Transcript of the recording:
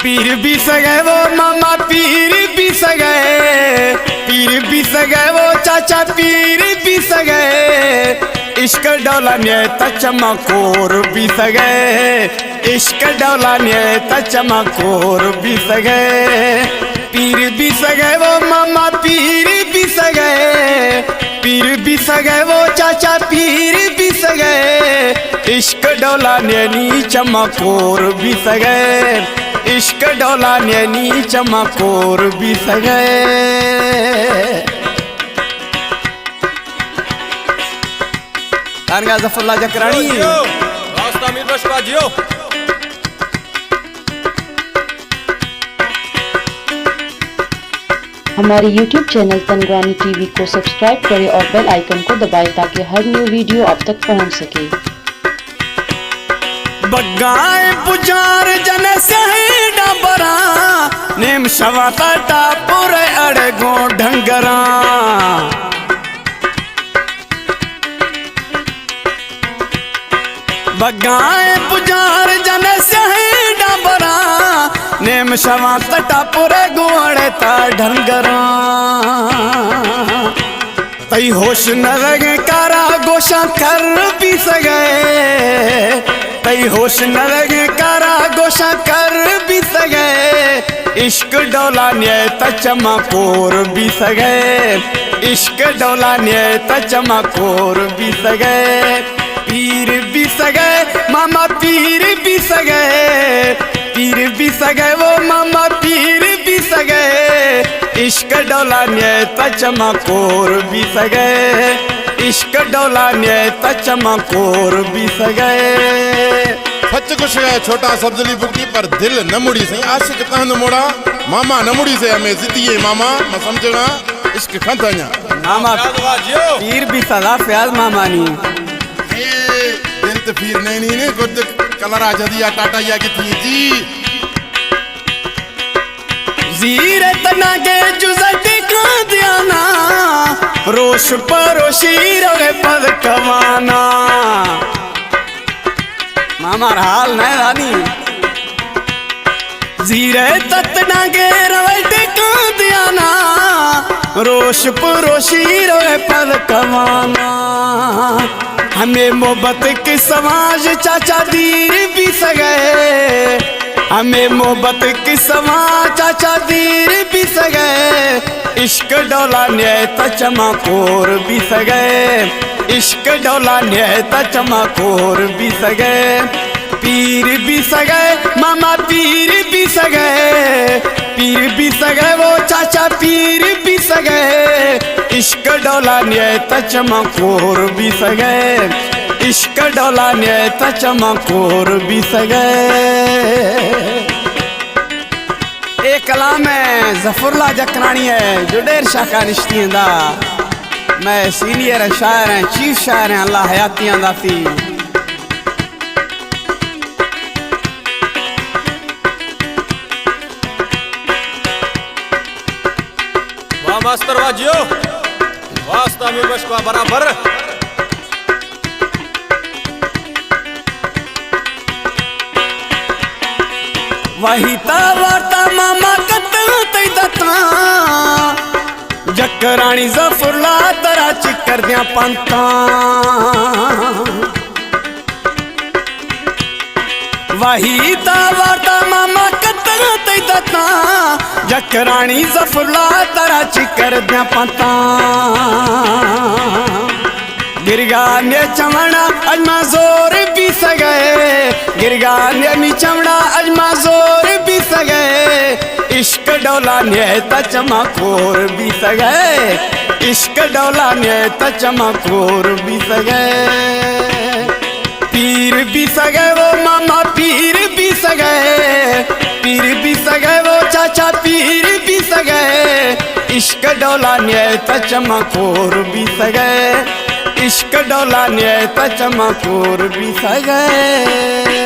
पीर भी सगे वो मामा पीर भी सगे, पीर भी सगे वो चाचा पीर भी सगे, इश्क डौला ने चमकोर भी सगे, इश्क डौला ने चमकोर भी सगे। पीर भी सगे वो मामा पीर भी सगे, पीर भी सगे वो चाचा पीर भी सगे, इश्क डौला ने चमकोर भी सगे, इश्क डौला ने चमकोर भी सगे। तानगा जफरुल्लाह जकरानी रास्ता मीर बशवा जियो। हमारे YouTube चैनल तनगवानी टीवी को सब्सक्राइब करें और बेल आइकन को दबाएं ताकि हर न्यू वीडियो आप तक पहुंच सके। बगाए पुजार जन सही डाबरा, नेम शवाता टापुर अड़गो ढंगरा, बगाए पुजार जन सही डाबरा, नेम शवाता टापुर गोड़ता ढंगरा। तई होश न लगे कारा गोशा कर भी सगे, तई होश न लगे कारा गोशा कर भी सगे, इश्क डौला ने चमकोर भी सगे, इश्क डौला ने चमकोर भी सगे। पीर भी सगे मामा पीर भी सगे, पीर भी सगे वो मामा पीर भी सगे, इश्क डौला ने चमकोर भी सगे, इश्क डौला ने चमकोर भी सगे। सच कुछ है छोटा सब्जली बुकी पर दिल न मुड़ी से आशिक तहन मोड़ा, मामा न मुड़ी से हमें जितिए मामा मैं समझना इश्क खंत냐 मामा पीर भी सदा प्याज मामा नी ये दिल तो फिर नहीं ने गुड कलरा जदिया टाटा या कितनी जी जीरे तना के जुजट का दियाना, रोश परोशी रोगे पद कमाना। मामा हाल नहीं रानी जीरे ततना के रवट का दियाना, रोश परोशी रोगे पद कमाना। हमें मोहब्बत के समाज चाचा दीर भी सगे, हमें मोहब्बत की समाज चाचा दीर भी सगे, इश्क डौला ने चमकोर भी सगे, इश्क डौला ने चमकोर भी सगे। पीर भी सगे मामा पीर भी सगे, पीर भी सगे वो चाचा पीर भी सगे, इश्क डौला ने चमकोर भी सगे, इश्क डौला ने चमकोर भी सगे। एक कलाम है जफरुल्लाह जकरानी है जो डेर शाखा रिश्तियां दा, मैं सीनियर शायर हैं चीफ शायर हैं अल्लाह हयातियां दाती। वाह मास्टर वाह जियो, वास्ता मीर बशवा बराबर। वही ता वार्ता मामा कत्ता तई दत्ता, जकरानी जफरुल्लाह तरा चिकर दिया पंता। वही ता वार्ता मामा कत्ता तई दत्ता, जकरानी जफरुल्लाह तरा चिकर दिया पंता। गिरगा ने चमड़ा अजमा जोर भी सगे, गिरगा ने मी चमड़ा अजमा जोर भी सगे, इश्क डौला ने चमकोर भी सगे, इश्क डौला ने चमकोर भी सगे। पीर भी सगे वो मामा पीर भी सगे, पीर भी सगे वो चाचा पीर भी सगे, इश्क डौला ने चमकोर भी सगे, इश्क डौला ने चमकोर भी सगे।